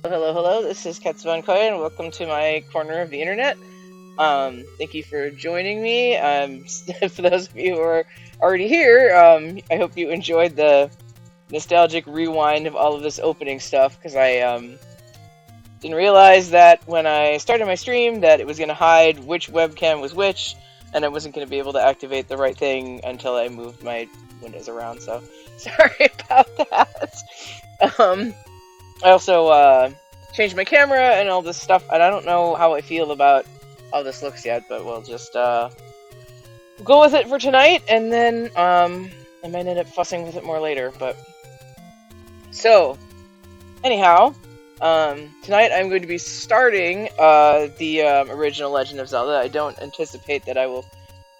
Hello. This is Koi, and welcome to my corner of the internet. Thank you for joining me. For those of you who are already here, I hope you enjoyed the nostalgic rewind of all of this opening stuff, because I didn't realize that when I started my stream that it was going to hide which webcam was which, and I wasn't going to be able to activate the right thing until I moved my windows around, so sorry about that. I also changed my camera and all this stuff, and I don't know how I feel about how this looks yet, but we'll just go with it for tonight, and then I might end up fussing with it more later. But so, anyhow, tonight I'm going to be starting the original Legend of Zelda. I don't anticipate that I will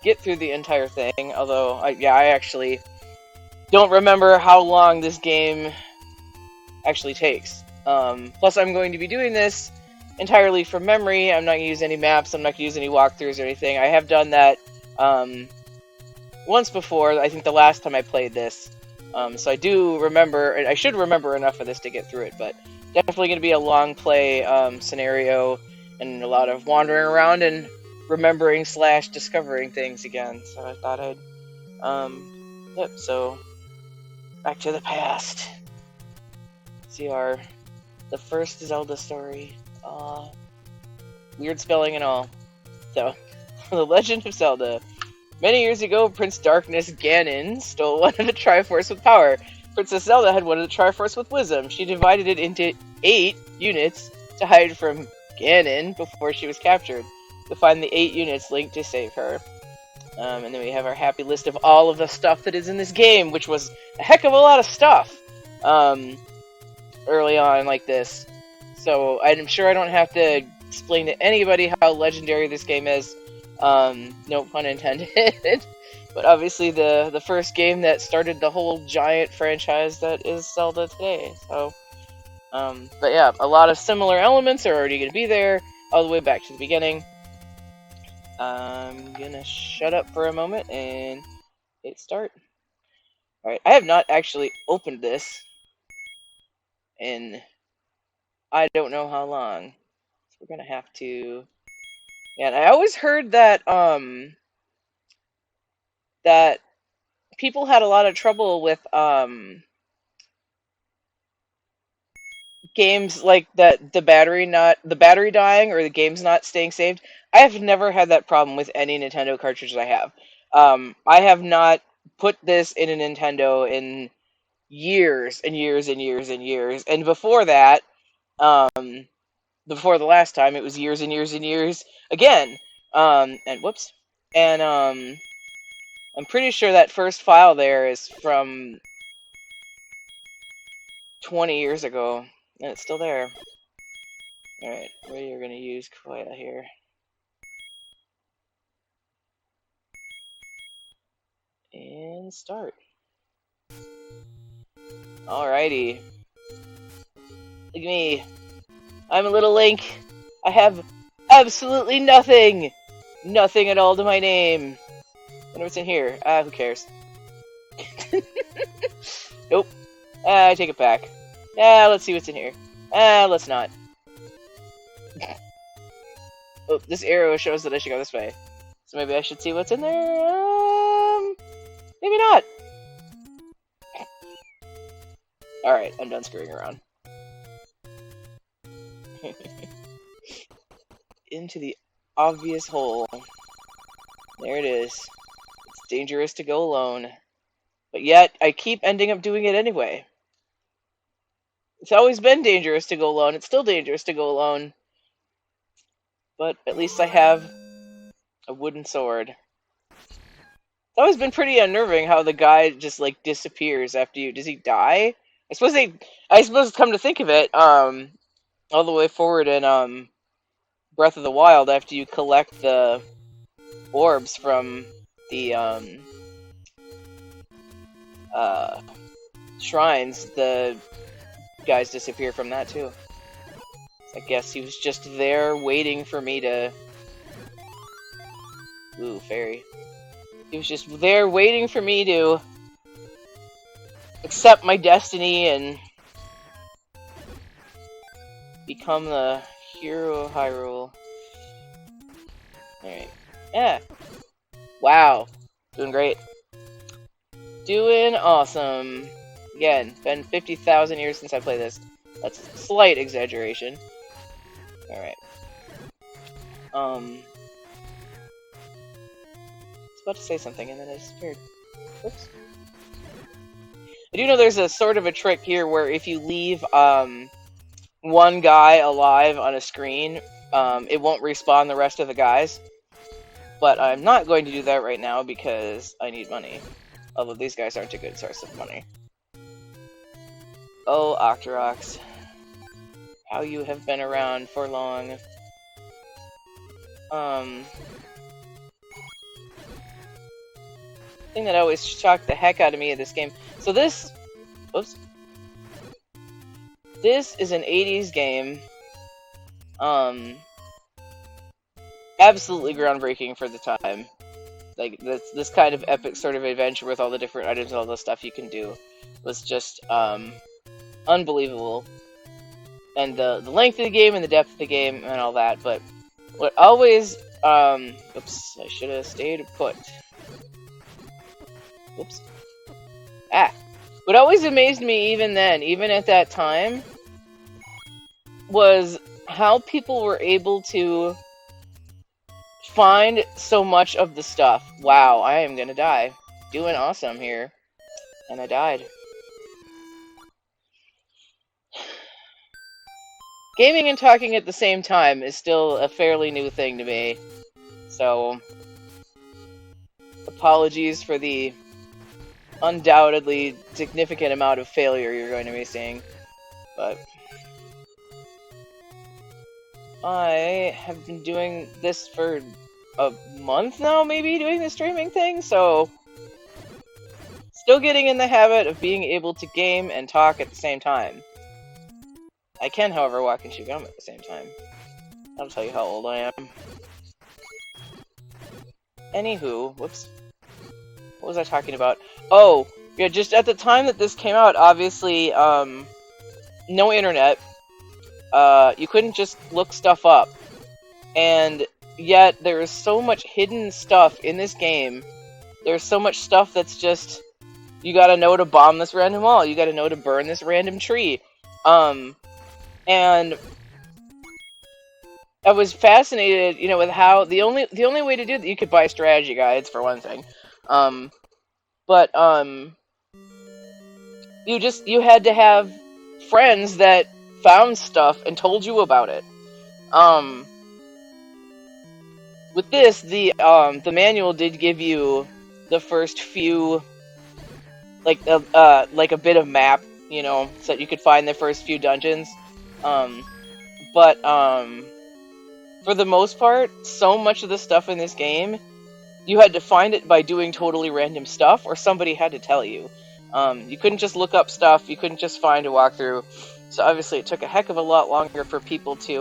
get through the entire thing, although I actually don't remember how long this game actually takes. Plus, I'm going to be doing this entirely from memory. I'm not going to use any maps. I'm not going to use any walkthroughs or anything. I have done that once before. I think the last time I played this. So I do remember, and I should remember enough of this to get through it, but definitely going to be a long play scenario and a lot of wandering around and remembering / discovering things again. So I thought I'd, yep, so back to the past. See the first Zelda story. Weird spelling and all. So, The Legend of Zelda. Many years ago, Prince Darkness Ganon stole one of the Triforce with power. Princess Zelda had one of the Triforce with wisdom. She divided it into 8 units to hide from Ganon before she was captured. To find the 8 units linked to save her. And then we have our happy list of all of the stuff that is in this game, which was a heck of a lot of stuff. Early on like this. So I'm sure I don't have to explain to anybody how legendary this game is. No pun intended. But obviously the first game that started the whole giant franchise that is Zelda today. So, but yeah, a lot of similar elements are already going to be there all the way back to the beginning. I'm gonna shut up for a moment and hit start. Alright, I have not actually opened this in I don't know how long. So we're gonna have to. Yeah, and I always heard that that people had a lot of trouble with games like that, the battery dying or the game's not staying saved. I have never had that problem with any Nintendo cartridge I have. I have not put this in a Nintendo in years and years and years and years, and before that, before the last time, it was years and years and years again. And whoops. And I'm pretty sure that first file there is from 20 years ago, and it's still there. Alright, we are going to use Koya here. And start. Alrighty. Look at me. I'm a little Link. I have absolutely nothing. Nothing at all to my name. I wonder what's in here. Who cares? Nope. I take it back. Let's see what's in here. Let's not. Oh, this arrow shows that I should go this way. So maybe I should see what's in there? Maybe not. Alright, I'm done screwing around. Into the obvious hole. There it is. It's dangerous to go alone. But yet, I keep ending up doing it anyway. It's always been dangerous to go alone. It's still dangerous to go alone. But at least I have a wooden sword. It's always been pretty unnerving how the guy just, like, disappears after you. Does he die? I suppose come to think of it, all the way forward in, Breath of the Wild, after you collect the orbs from the, shrines, the guys disappear from that too. I guess he was just there waiting for me to... Ooh, fairy. He was just there waiting for me to accept my destiny and Become the hero of Hyrule. Alright. Yeah. Wow. Doing great. Doing awesome. Again, been 50,000 years since I played this. That's a slight exaggeration. Alright. I was about to say something and then I disappeared. Oops. I do know there's a sort of a trick here where if you leave one guy alive on a screen, it won't respawn the rest of the guys. But I'm not going to do that right now because I need money. Although these guys aren't a good source of money. Oh, Octoroks. How you have been around for long. Thing that always shocked the heck out of me in this game. So this... Oops. This is an 80s game. Absolutely groundbreaking for the time. Like, this kind of epic sort of adventure with all the different items and all the stuff you can do was just, unbelievable. And the length of the game and the depth of the game and all that, but what always, oops, I should have stayed put. Oops. Ah! What always amazed me even then, even at that time, was how people were able to find so much of the stuff. Wow, I am gonna die. Doing awesome here. And I died. Gaming and talking at the same time is still a fairly new thing to me. So, apologies for the undoubtedly significant amount of failure you're going to be seeing. But I have been doing this for a month now, maybe, doing the streaming thing, so still getting in the habit of being able to game and talk at the same time. I can, however, walk and chew gum at the same time. That'll tell you how old I am. Anywho, whoops. What was I talking about? Oh, yeah, just at the time that this came out, obviously, no internet. You couldn't just look stuff up. And yet, there is so much hidden stuff in this game. There's so much stuff that's just... You gotta know to bomb this random wall. You gotta know to burn this random tree. And I was fascinated, you know, with how the only way to do that, you could buy strategy guides for one thing. But you had to have friends that found stuff and told you about it. With this, the manual did give you the first few, like a bit of map, you know, so that you could find the first few dungeons. But for the most part, so much of the stuff in this game, you had to find it by doing totally random stuff, or somebody had to tell you. You couldn't just look up stuff, you couldn't just find a walkthrough. So obviously it took a heck of a lot longer for people to,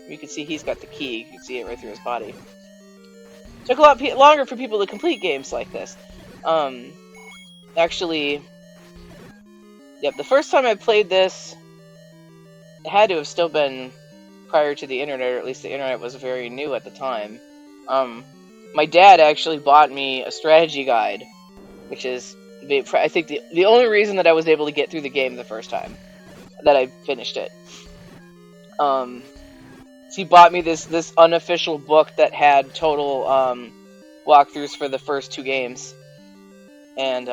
you can see he's got the key, you can see it right through his body. It took a lot longer for people to complete games like this. Actually, yep, the first time I played this, it had to have still been prior to the internet, or at least the internet was very new at the time. My dad actually bought me a strategy guide, which is, I think, the only reason that I was able to get through the game the first time that I finished it. He bought me this unofficial book that had total walkthroughs for the first 2 games, and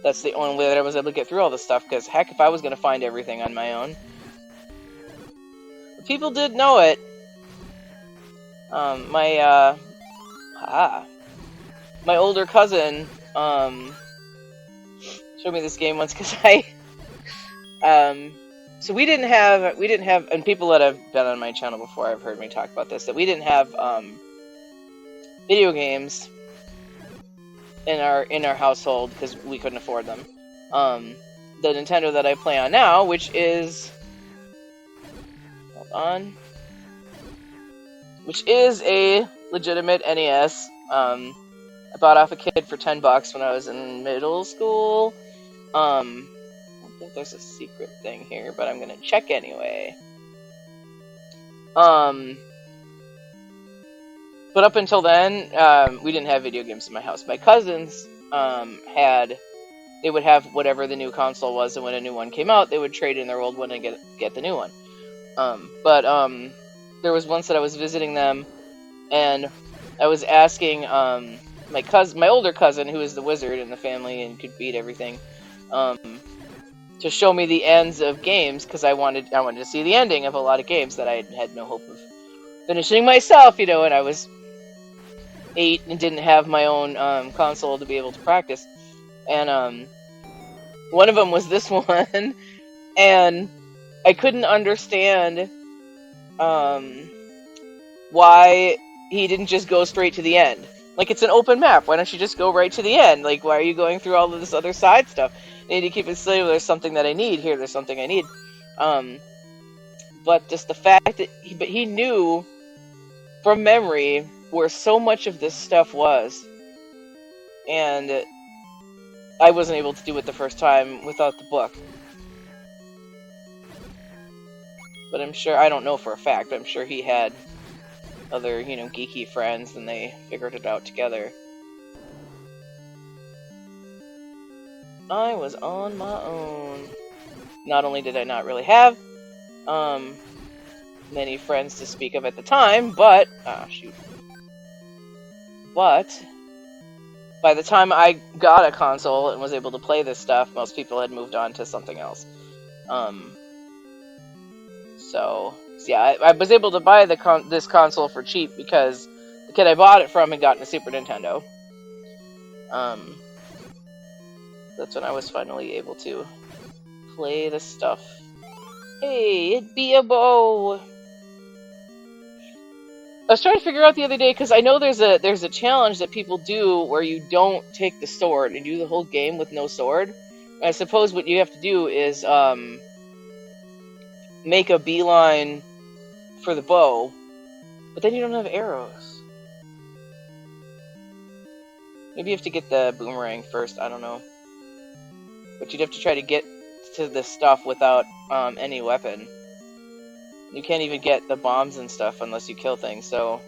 that's the only way that I was able to get through all this stuff, because heck, if I was going to find everything on my own. But people did know it. My older cousin showed me this game once, because so we didn't have, and people that have been on my channel before have heard me talk about this, that we didn't have video games in our household because we couldn't afford them. The Nintendo that I play on now, which is, hold on, which is a legitimate NES. I bought off a kid for $10 when I was in middle school. I don't think there's a secret thing here, but I'm gonna check anyway. Um, but up until then, we didn't have video games in my house. My cousins they would have whatever the new console was, and when a new one came out, they would trade in their old one and get the new one. But there was once that I was visiting them, and I was asking my older cousin, who is the wizard in the family and could beat everything, to show me the ends of games because I wanted to see the ending of a lot of games that I had no hope of finishing myself, and I was 8 and didn't have my own console to be able to practice. And one of them was this one, and I couldn't understand why he didn't just go straight to the end. Like, it's an open map. Why don't you just go right to the end? Like, why are you going through all of this other side stuff? I need to keep it slow. There's something that I need here. There's something I need. But just the fact that he knew from memory where so much of this stuff was, and I wasn't able to do it the first time without the book. But I'm sure, I don't know for a fact, but I'm sure he had other, geeky friends, and they figured it out together. I was on my own. Not only did I not really have many friends to speak of at the time, but but by the time I got a console and was able to play this stuff, most people had moved on to something else. So yeah, I was able to buy this console for cheap because the kid I bought it from had gotten a Super Nintendo. That's when I was finally able to play the stuff. Hey, it'd be a bow! I was trying to figure out the other day, because I know there's a challenge that people do where you don't take the sword and do the whole game with no sword. And I suppose what you have to do is make a beeline for the bow, but then you don't have arrows. Maybe you have to get the boomerang first, I don't know. But you'd have to try to get to this stuff without any weapon. You can't even get the bombs and stuff unless you kill things, so...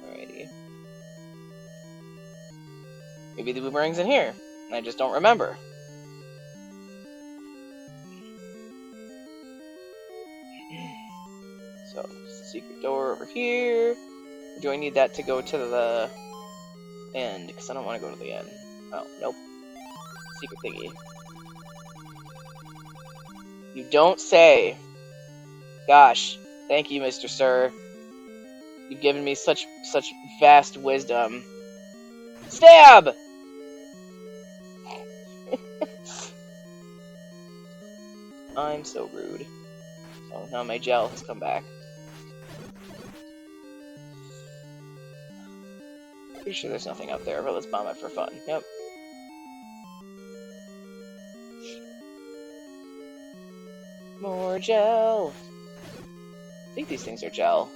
Alrighty. Maybe the boomerang's in here, and I just don't remember. So, secret door over here. Or do I need that to go to the end? Because I don't want to go to the end. Oh, nope. Secret thingy. You don't say. Gosh, thank you, Mr. Sir. You've given me such vast wisdom. Stab! I'm so rude. Oh, now my gel has come back. Pretty sure there's nothing up there, but let's bomb it for fun. Yep. More gel! I think these things are gel,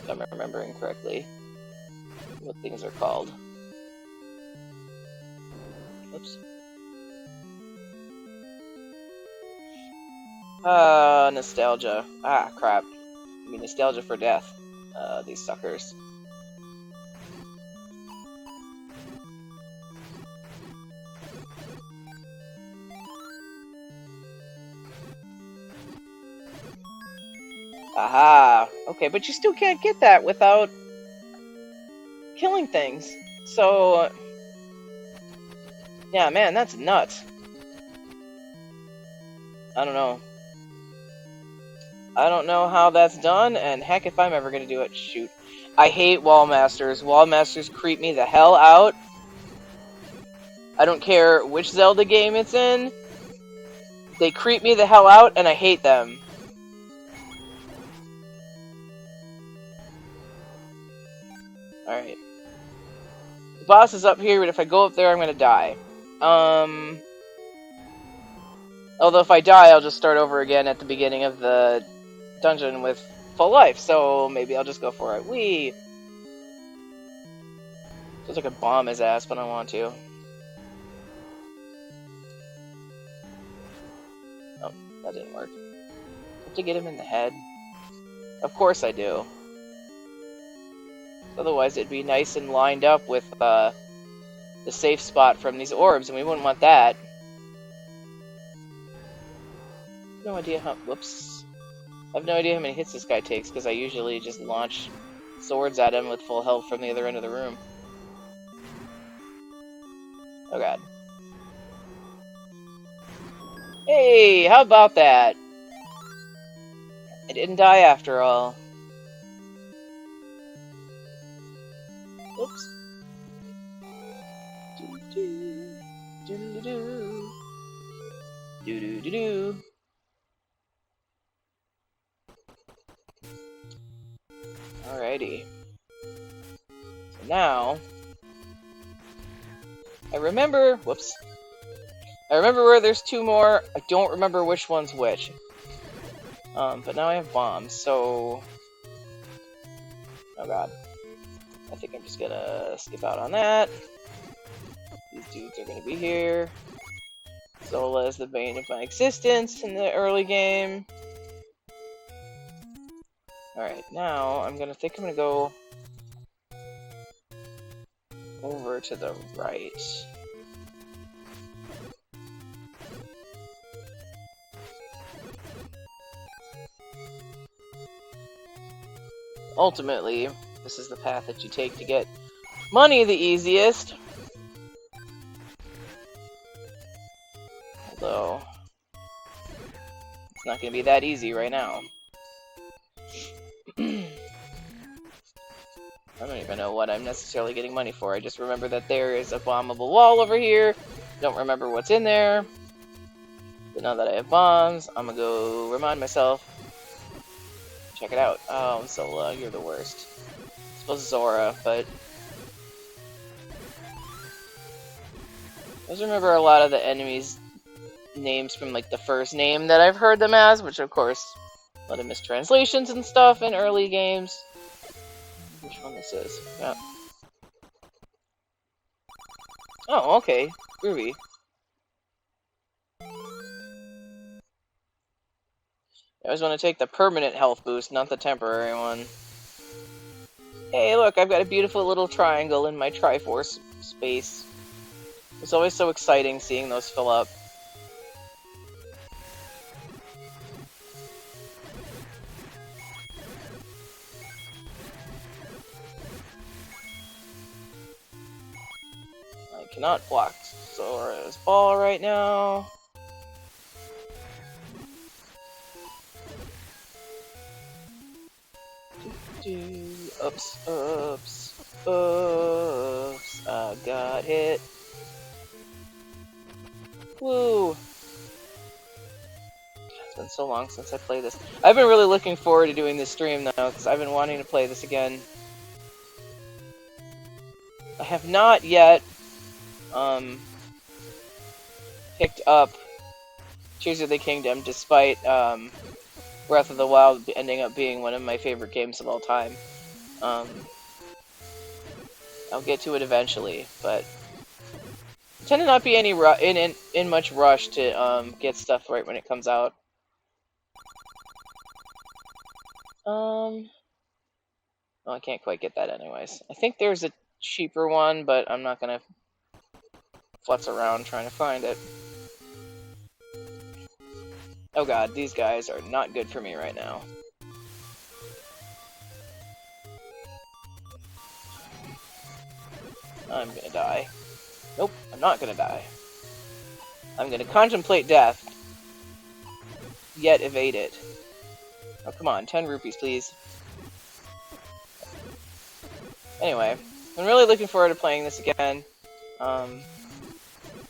if I'm remembering correctly. What things are called. Oops. Nostalgia. Ah, crap. I mean, nostalgia for death. These suckers. Aha! Okay, but you still can't get that without killing things. So... yeah, man, that's nuts. I don't know. I don't know how that's done, and heck if I'm ever gonna do it. Shoot. I hate wall masters. Wall masters creep me the hell out. I don't care which Zelda game it's in. They creep me the hell out, and I hate them. Alright. The boss is up here, but if I go up there, I'm gonna die. Although if I die, I'll just start over again at the beginning of the dungeon with full life, so maybe I'll just go for it. Whee! Feels like a bomb his ass, but I don't want to. Oh, that didn't work. have to get him in the head? Of course I do. Otherwise it'd be nice and lined up with the safe spot from these orbs, and we wouldn't want that. No idea how... Whoops. I have no idea how many hits this guy takes, because I usually just launch swords at him with full health from the other end of the room. Oh god. Hey, how about that? I didn't die after all. Oops. Do-do-do. Do-do-do-do. Alrighty. So now... I remember... Whoops. I remember where there's two more. I don't remember which one's which. But now I have bombs, so... Oh god. I think I'm just gonna skip out on that. These dudes are gonna be here. Zola is the bane of my existence in the early game. Alright, now I'm gonna go over to the right. Ultimately, this is the path that you take to get money the easiest. Although, it's not going to be that easy right now. I don't even know what I'm necessarily getting money for. I just remember that there is a bombable wall over here. Don't remember what's in there. But now that I have bombs, I'm going to go remind myself. Check it out. Oh, Zola, you're the worst. I suppose Zora, but... I just remember a lot of the enemies' names from, like, the first name that I've heard them as, which, of course, a lot of mistranslations and stuff in early games. Which one this is? Yeah. Oh, okay. Groovy. I always want to take the permanent health boost, not the temporary one. Hey, look, I've got a beautiful little triangle in my Triforce space. It's always so exciting seeing those fill up. I cannot block Zora's ball right now. Oops, oops, oops, I got hit. Woo! It's been so long since I played this. I've been really looking forward to doing this stream though, because I've been wanting to play this again. I have not yet, picked up Tears of the Kingdom, despite, Breath of the Wild ending up being one of my favorite games of all time. I'll get to it eventually, but I tend to not be in much rush to get stuff right when it comes out. Oh, I can't quite get that anyways. I think there's a cheaper one, but I'm not gonna futz around trying to find it. Oh god, these guys are not good for me right now. I'm gonna die. Nope, I'm not gonna die. I'm gonna contemplate death, yet evade it. Oh, come on, 10 rupees, please. Anyway, I'm really looking forward to playing this again.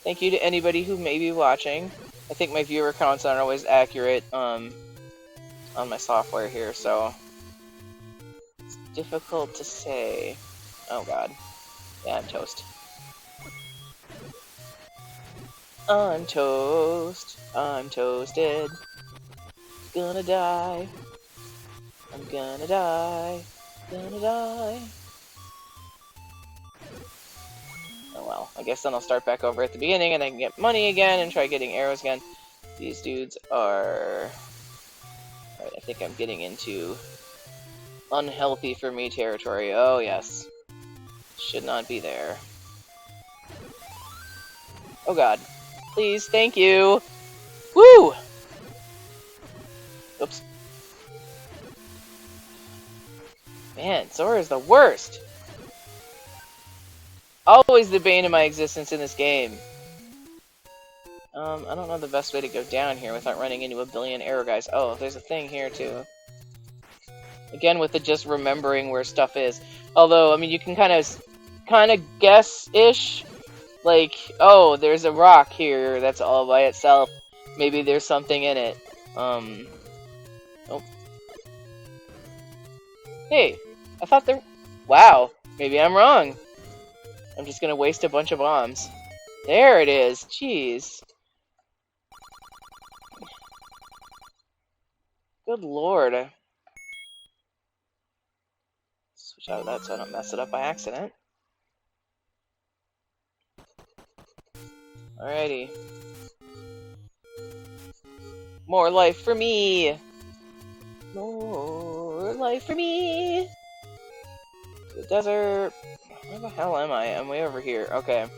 Thank you to anybody who may be watching. I think my viewer counts aren't always accurate on my software here, so it's difficult to say. Oh god. Yeah, I'm toast. I'm toast. I'm toasted. Gonna die. I'm gonna die. Gonna die. Oh well, I guess then I'll start back over at the beginning and I can get money again and try getting arrows again. These dudes are think I'm getting into unhealthy for me territory. Oh, yes. Should not be there. Oh, God. Please, thank you. Woo! Oops. Man, Zora's the worst. Always the bane of my existence in this game. I don't know the best way to go down here without running into a billion arrow guys. Oh, there's a thing here, too. Again, with the just remembering where stuff is. Although, I mean, you can kind of guess-ish. Like, oh, there's a rock here that's all by itself. Maybe there's something in it. Oh. Hey, I thought there... Wow, maybe I'm wrong. I'm just gonna waste a bunch of bombs. There it is. Jeez. Good lord. Switch out of that so I don't mess it up by accident. Alrighty. More life for me! More life for me! The desert. Where the hell am I? I'm way over here. Okay.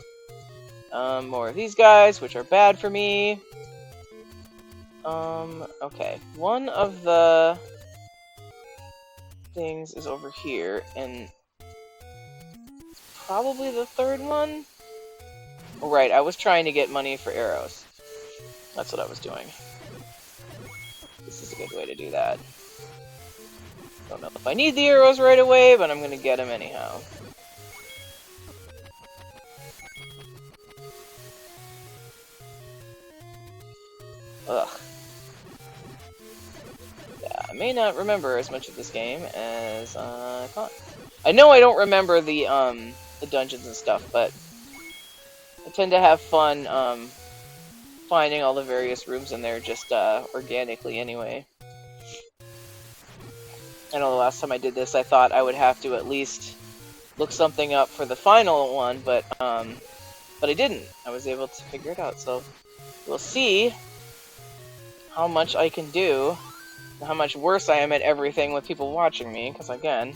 More of these guys, which are bad for me. Okay. One of the things is over here, and probably the third one? Oh, right, I was trying to get money for arrows. That's what I was doing. This is a good way to do that. Don't know if I need the arrows right away, but I'm gonna get them anyhow. Ugh. Yeah, I may not remember as much of this game as I thought. I know I don't remember the dungeons and stuff, but I tend to have fun, finding all the various rooms in there just, organically anyway. I know the last time I did this, I thought I would have to at least look something up for the final one, but I didn't. I was able to figure it out, so we'll see how much I can do, and how much worse I am at everything with people watching me, because again,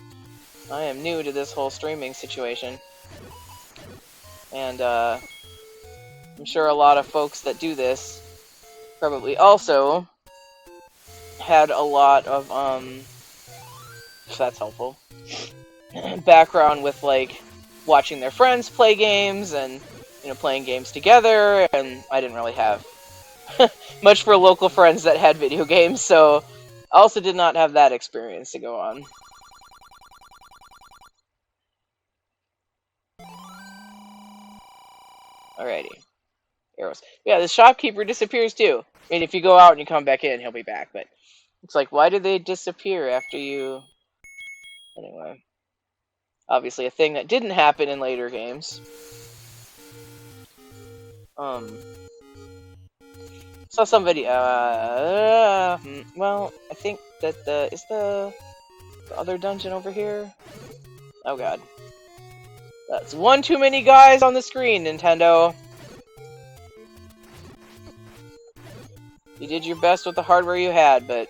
I am new to this whole streaming situation. And, I'm sure a lot of folks that do this probably also had a lot of, if that's helpful, background with, like, watching their friends play games and, you know, playing games together, and I didn't really have much for local friends that had video games, so I also did not have that experience to go on. Alrighty. Arrows. Yeah, the shopkeeper disappears too. I mean, if you go out and you come back in, he'll be back, but it's like, why did they disappear after you... Anyway. Obviously a thing that didn't happen in later games. Saw somebody, well, I think that is the other dungeon over here? Oh god. That's one too many guys on the screen, Nintendo. You did your best with the hardware you had, but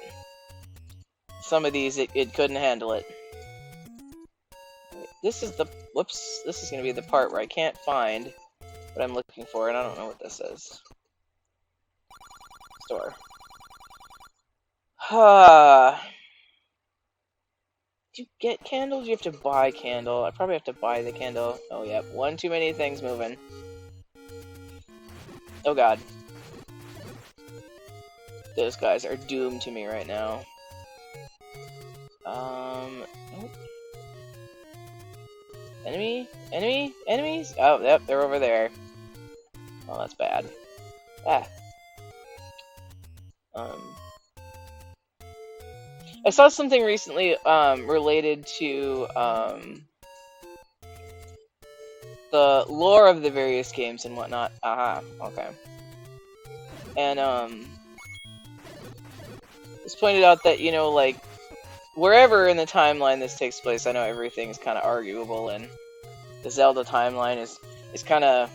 some of these, it couldn't handle it. This is the... Whoops. This is going to be the part where I can't find what I'm looking for, and I don't know what this is. Store. Do you get candles? You have to buy candle. I probably have to buy the candle. Oh, yeah. One too many things moving. Oh, god. Those guys are doomed to me right now. Nope. Enemy? Enemy? Enemies? Oh, yep, they're over there. Oh, that's bad. Ah. I saw something recently, related to, the lore of the various games and whatnot. Aha, okay. And, it's pointed out that, you know, like, wherever in the timeline this takes place, I know everything's kind of arguable, and the Zelda timeline is kind of,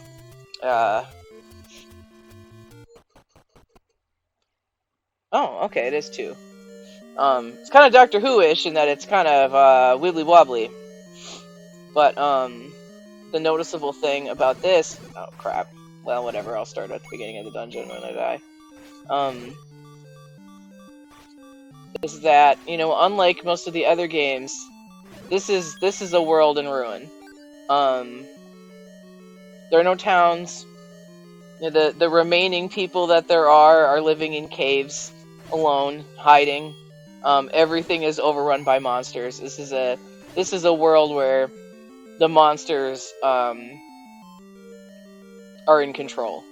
oh, okay, it is 2. It's kind of Doctor Who-ish in that it's kind of wibbly wobbly. But the noticeable thing about this, oh crap. Well, whatever. I'll start at the beginning of the dungeon when I die. Is that, you know, unlike most of the other games, this is a world in ruin. There are no towns. The remaining people that there are living in caves, alone, hiding. Everything is overrun by monsters. This is a world where the monsters are in control,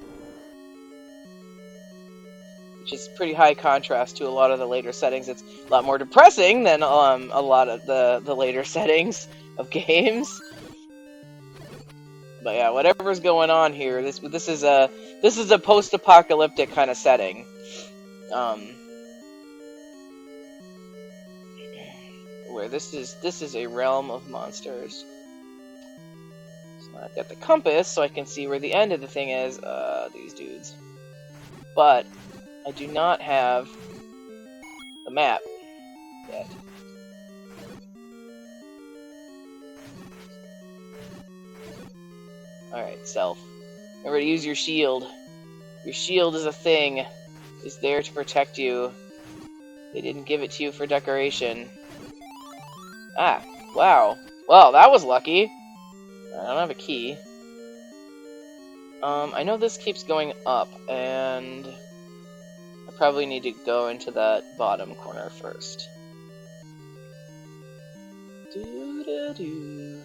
which is pretty high contrast to a lot of the later settings. It's a lot more depressing than a lot of the later settings of games. But yeah, whatever's going on here, this is a post-apocalyptic kind of setting. Where this is a realm of monsters. So I've got the compass, so I can see where the end of the thing is. These dudes. But I do not have the map yet. Alright, self. Remember to use your shield. Your shield is a thing. It's there to protect you. They didn't give it to you for decoration. Ah, wow. Well, that was lucky. I don't have a key. I know this keeps going up, and I probably need to go into that bottom corner first. Doo-da-doo.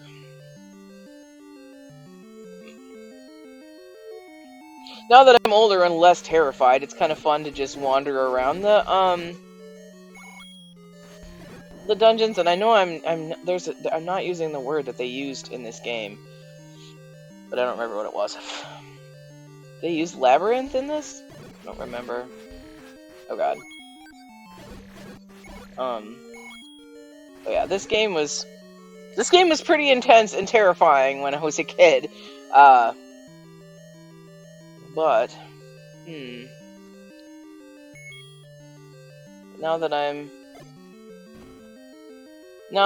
Now that I'm older and less terrified, it's kind of fun to just wander around the dungeons. And I know I'm not using the word that they used in this game, but I don't remember what it was. They used labyrinth in this? I don't remember. Oh god. But yeah, this game was pretty intense and terrifying when I was a kid. But now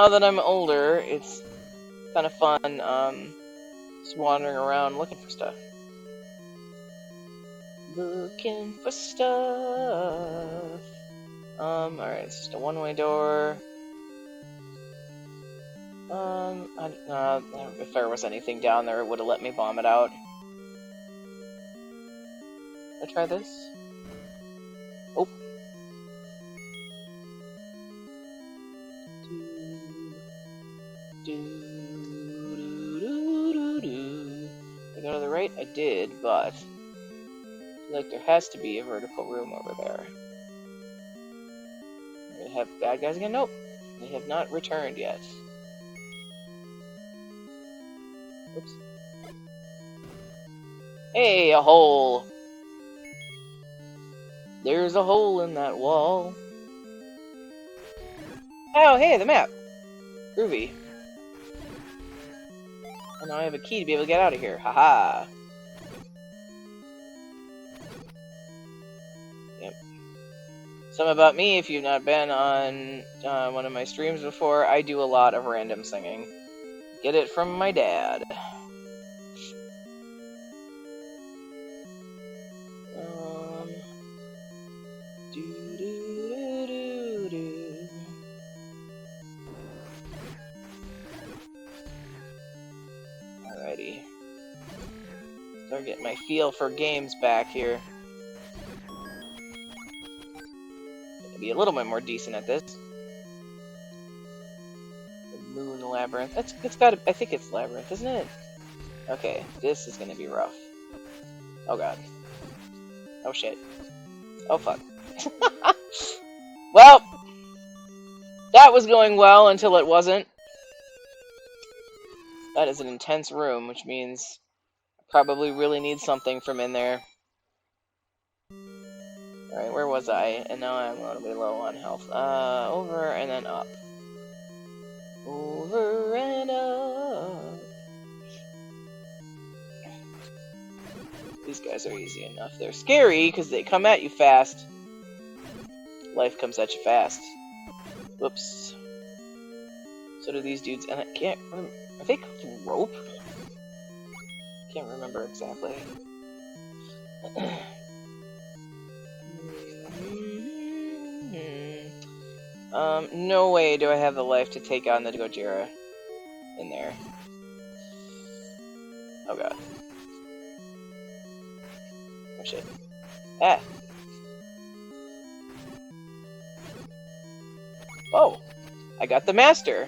that I'm older, it's kind of fun just wandering around looking for stuff. Looking for stuff. Alright, it's just a one-way door. If there was anything down there, it would have let me bomb it out. I try this? Oh. I go to the right? I did, but like there has to be a vertical room over there. We have bad guys again? Nope. They have not returned yet. Oops. Hey, a hole! There's a hole in that wall. Oh, hey, the map! Groovy. And now I have a key to be able to get out of here. Haha! Yep. Something about me, if you've not been on one of my streams before, I do a lot of random singing. Get it from my dad. Alrighty. Start getting my feel for games back here. Gonna be a little bit more decent at this. The Moon Labyrinth. It's got. I think it's Labyrinth, isn't it? Okay, this is gonna be rough. Oh god. Oh shit. Oh fuck. Well, that was going well until it wasn't. That is an intense room, which means I probably really need something from in there. Alright, where was I? And now I'm a little bit low on health. Over and then up. Over and up. These guys are easy enough. They're scary because they come at you fast. Life comes at you fast. Whoops. So do these dudes, and I can't remember. Are they called rope? Can't remember exactly. No way do I have the life to take on the Gojira in there. Oh god. Oh shit. Ah! Oh! I got the master!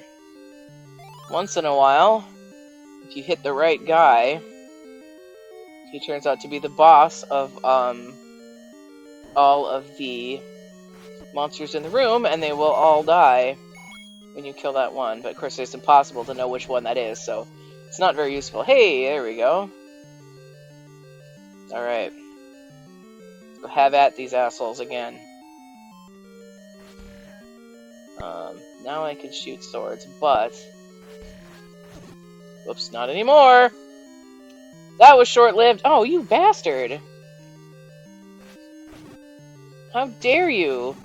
Once in a while, if you hit the right guy, he turns out to be the boss of, all of the monsters in the room, and they will all die when you kill that one. But of course, it's impossible to know which one that is, so it's not very useful. Hey, there we go. Alright. Go have at these assholes again. Now I can shoot swords, but... Whoops, not anymore! That was short-lived! Oh, you bastard! How dare you!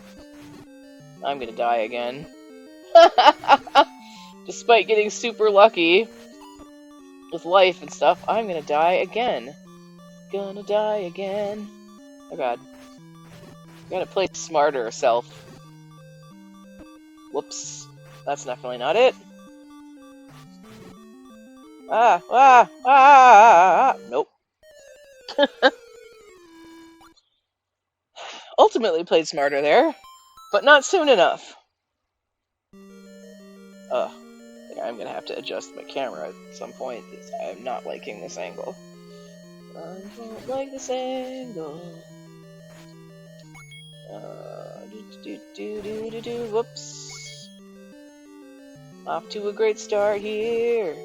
I'm gonna die again. Despite getting super lucky with life and stuff, I'm gonna die again. Gonna die again. Oh god. Gotta play smarter, self. Whoops. That's definitely not it. Nope. Ultimately played smarter there, but not soon enough. Ugh. I'm gonna have to adjust my camera at some point. I'm not liking this angle. I don't like this angle. Whoops. Off to a great start here.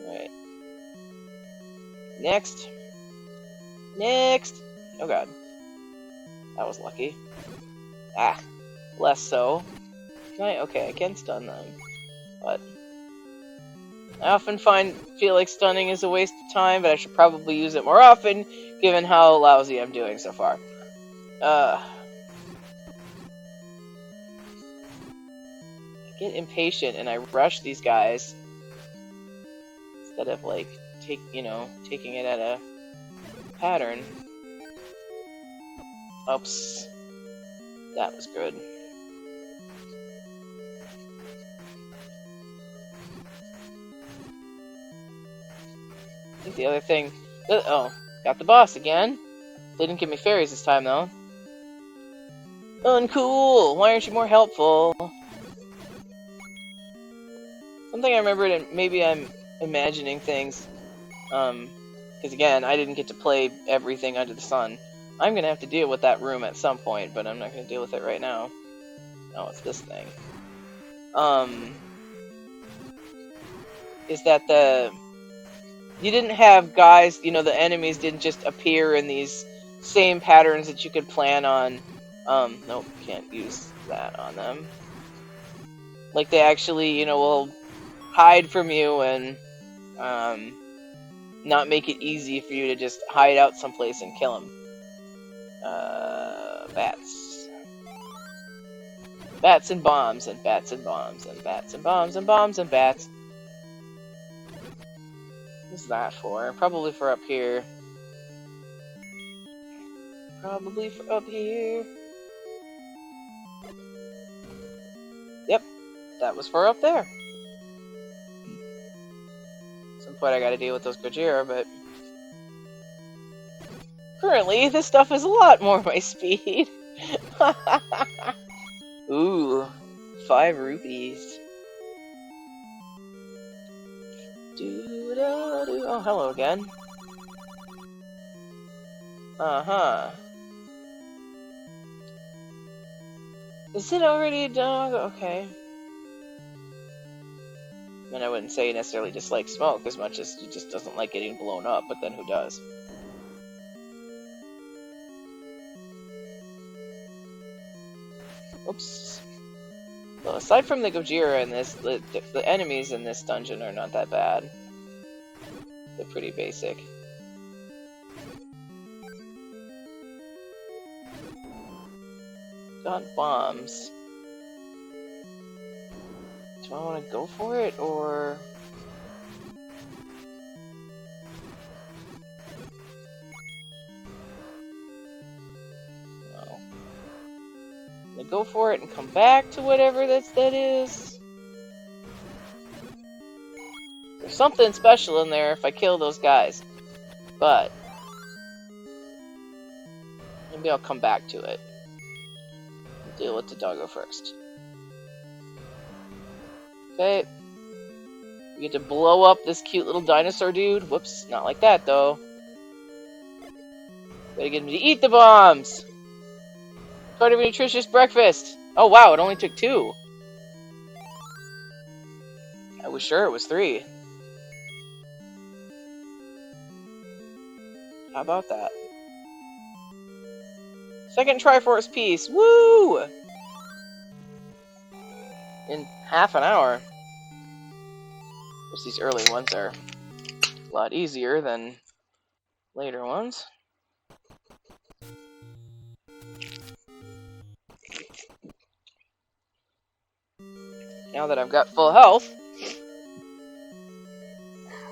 Right. Next. Next. Oh god. That was lucky. Ah. Less so. Can I? Okay, I can stun them. But I often feel like stunning is a waste of time, but I should probably use it more often, given how lousy I'm doing so far. I get impatient and I rush these guys instead of like taking it at a pattern. Oops. That was good. I think the other thing... Oh, got the boss again. They didn't give me fairies this time, though. Uncool! Why aren't you more helpful? Something I remembered, and maybe I'm imagining things, because again, I didn't get to play everything under the sun. I'm gonna have to deal with that room at some point, but I'm not gonna deal with it right now. Oh, it's this thing. Is that you didn't have guys, the enemies didn't just appear in these same patterns that you could plan on. Nope, can't use that on them. Like, they actually, will hide from you and, not make it easy for you to just hide out someplace and kill them. Bats. Bats and bombs, and bats and bombs, and bats and bombs, and bombs and bats. What's that for? Probably for up here. Probably for up here. Yep, that was for up there. At some point I gotta deal with those Gojira, but... Currently, this stuff is a lot more my speed. Ooh, 5 rupees. Oh, hello again. Uh-huh. Is it already a dog? Okay. And I wouldn't say he necessarily dislikes smoke as much as he just doesn't like getting blown up, but then who does? Oops. Well, aside from the Gojira in this, the enemies in this dungeon are not that bad. They're pretty basic. Got bombs. Do I want to go for it, or... No. I'm gonna go for it and come back to whatever that is. There's something special in there if I kill those guys. But... maybe I'll come back to it. Deal with the doggo first. Okay. We get to blow up this cute little dinosaur dude. Whoops, not like that though. Gotta get him to eat the bombs! Part of a nutritious breakfast! Oh wow, it only took 2. I was sure it was 3. How about that? Second Triforce piece! Woo! In half an hour. Of course, these early ones are a lot easier than later ones. Now that I've got full health,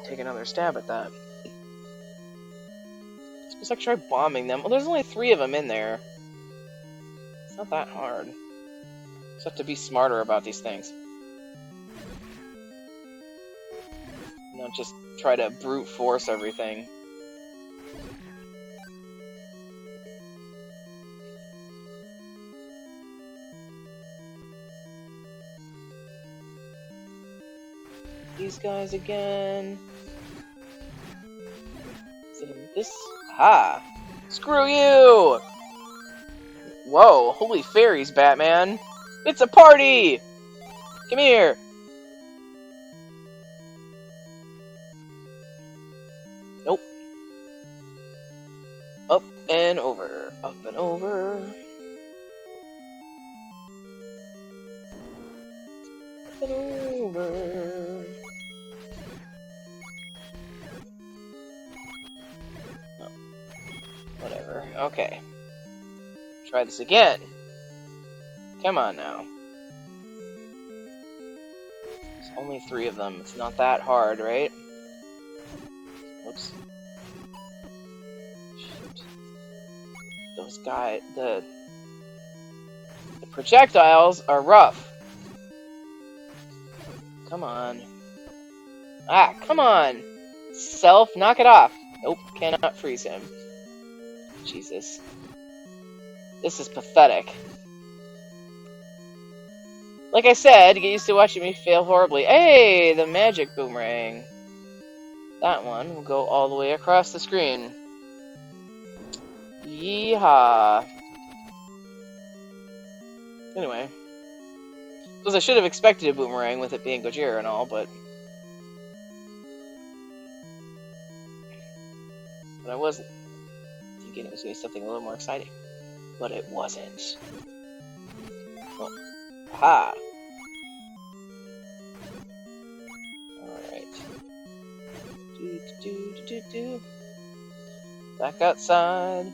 take another stab at that. Suppose I could try bombing them. Well, there's only 3 of them in there. It's not that hard. Just have to be smarter about these things. Not just try to brute force everything. These guys again. Is it this? Aha! Screw you! Whoa, holy fairies, Batman! It's a party! Come here! Nope. Up and over. Up and over. Up and over. Oh. Whatever. Okay. Try this again. Come on now. There's only 3 of them. It's not that hard, right? Whoops. Shoot. Those guys, the projectiles are rough. Come on. Ah, come on! Self, knock it off. Nope, cannot freeze him. Jesus. This is pathetic. Like I said, get used to watching me fail horribly. Hey, the magic boomerang. That one will go all the way across the screen. Yeehaw. Anyway. Because I should have expected a boomerang with it being Gojira and all, but I wasn't thinking it was going to be something a little more exciting. But it wasn't. Oh. Aha! Alright. Back outside.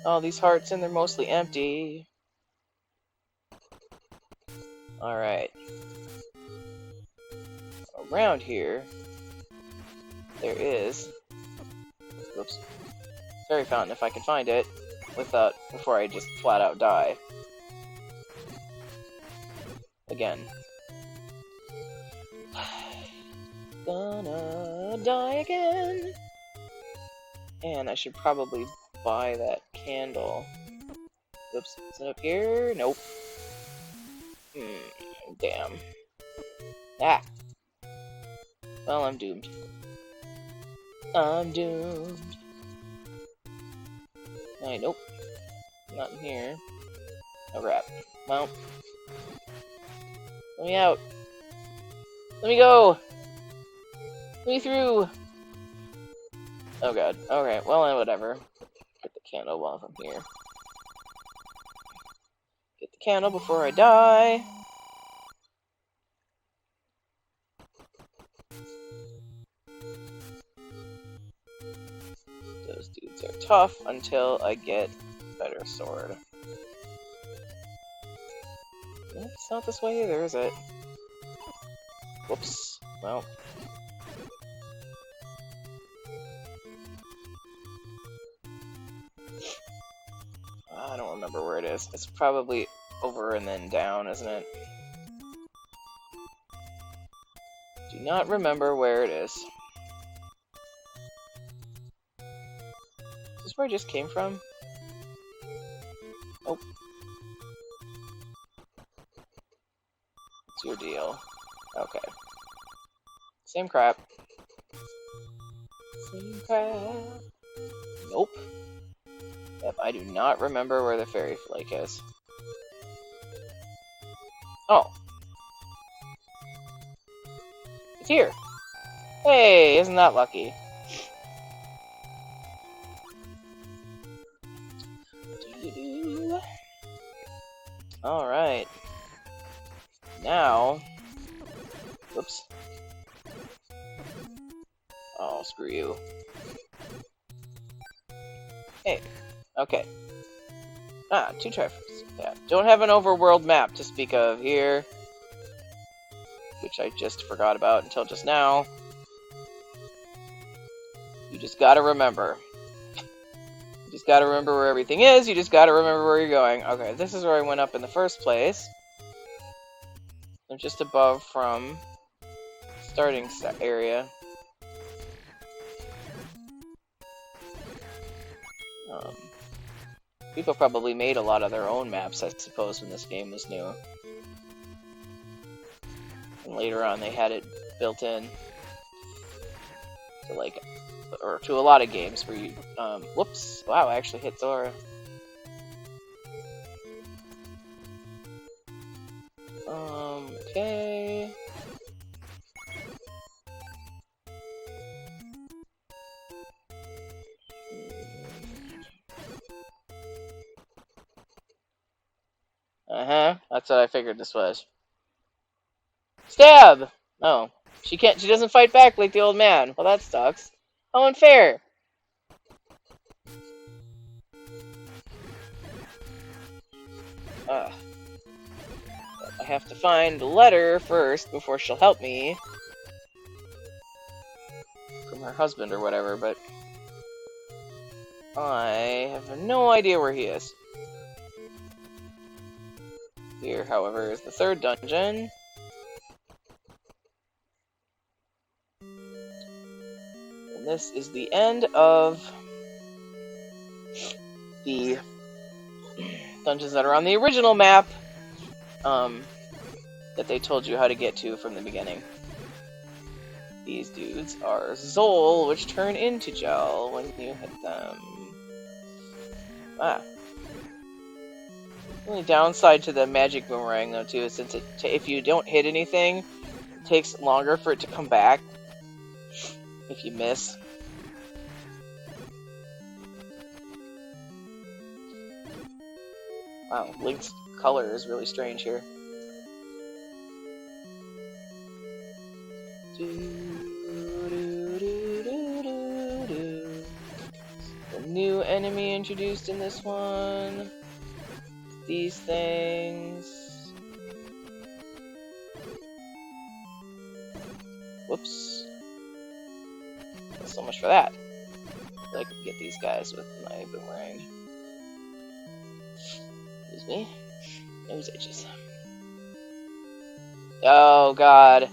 All these hearts and they're mostly empty. Alright. Around here, there is... Whoops. Fairy fountain, if I can find it, before I just flat out die. Again. Gonna die again! And I should probably buy that candle. Oops, is it up here? Nope. Damn. Ah! Well, I'm doomed. I'm doomed. Hey, nope. Not in here. Oh crap. Well. Let me out. Let me go! Let me through! Oh god. Okay, well, whatever. Get the candle while I'm here. Get the candle before I die. Those dudes are tough until I get a better sword. It's not this way either, is it? Whoops. Well. I don't remember where it is. It's probably over and then down, isn't it? Do not remember where it is. Is this where I just came from? Oh. What's your deal? Okay. Same crap. Same crap. Nope. Yep, I do not remember where the fairy flake is. Oh. It's here. Hey, isn't that lucky? Alright. Now... Whoops. Oh, screw you. Hey. Okay. Ah, 2 trifles. Yeah. Don't have an overworld map to speak of here. Which I just forgot about until just now. You just gotta remember. You just gotta remember where everything is, you just gotta remember where you're going. Okay, this is where I went up in the first place. I'm just above from starting area. People probably made a lot of their own maps, I suppose, when this game was new. And later on they had it built in to, like, or to a lot of games where you, whoops, wow, I actually hit Zora. Okay. Uh-huh, that's what I figured this was. Stab! Oh, she doesn't fight back like the old man. Well, that sucks. How unfair! Ugh. I have to find the letter first before she'll help me. From her husband or whatever, but... I have no idea where he is. Here, however, is the 3rd dungeon. And this is the end of the dungeons that are on the original map that they told you how to get to from the beginning. These dudes are Zol, which turn into gel when you hit them. Ah. The only downside to the magic boomerang, though, too, is since if you don't hit anything, it takes longer for it to come back if you miss. Wow, Link's color is really strange here. The new enemy introduced in this one. These things. Whoops. So much for that. I can get these guys with my boomerang. Excuse me. Nose itches. Oh god.